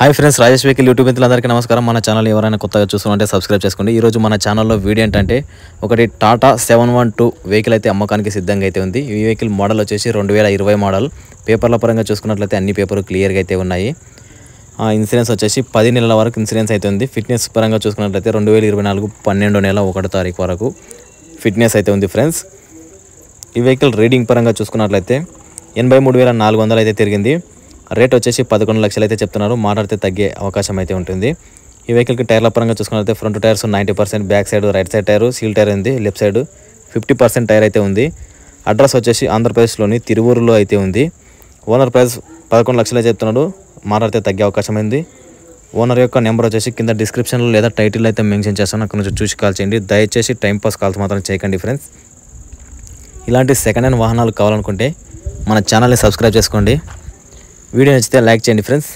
Hi friends, Rajesh vehicle YouTube మిత్రులందరికీ నమస్కారం. మన ఛానల్ ఎవరైనా కొత్తగా చూస్తుంటే సబ్స్క్రైబ్ చేసుకోండి. ఈరోజు మన ఛానల్లో వీడియో ఏంటంటే ఒకటి టాటా 712 వెహికల్ అయితే అమ్మకానికి సిద్ధంగా అయితే ఉంది. ఈ వెహికల్ మోడల్ వచ్చేసి 2020 మోడల్. పేపర్ల పరంగా చూసుకున్నట్లయితే అన్ని పేపర్లు క్లియర్గా అయితే ఉన్నాయి. ఇన్సూరెన్స్ వచ్చేసి 10 నెలల వరకు ఇన్సూరెన్స్ అయితే ఉంది. ఫిట్నెస్ పరంగా చూసుకున్నట్లయితే 2024 12 నెల 1వ తారీఖు వరకు ఫిట్నెస్ అయితే ఉంది ఫ్రెండ్స్. ఈ వెహికల్ రీడింగ్ పరంగా చూసుకున్నట్లయితే 83,400 అయితే తిరిగింది. రేట్ వచ్చేసి 11 లక్షలు అయితే చెప్తున్నారు. మాట్లాడితే తగ్గే అవకాశం అయితే ఉంటుంది. ఈ వెహికల్కి టైర్ల పరంగా చూసుకున్నట్లయితే front tyres 90%, back side right side tyre seal tyre ఉంది, లెఫ్ట్ సైడ్ 50% టైర్ అయితే ఉంది. అడ్రస్ వచ్చేసి ఆంధ్రప్రదేశ్లోని తిరువూరులో అయితే ఉంది. ఓనర్ ప్రైస్ 11 లక్షలు చెప్తున్నాడు. మాట్లాడితే తగ్గే అవకాశం ఉంది. ఓనర్ యొక్క నెంబర్ వచ్చేసి కింద డిస్క్రిప్షన్లో లేదా టైటిల్ అయితే మెన్షన్ చేస్తాను, అక్కడ నుంచి చూసి కాల్ చేయండి. దయచేసి టైంపాస్ కాల్స్ మాత్రం చేయకండి ఫ్రెండ్స్. ఇలాంటి సెకండ్ హ్యాండ్ వాహనాలు కావాలనుకుంటే మన ఛానల్ని సబ్స్క్రైబ్ చేసుకోండి. వీడియో నచ్చితే లైక్ చేయండి ఫ్రెండ్స్.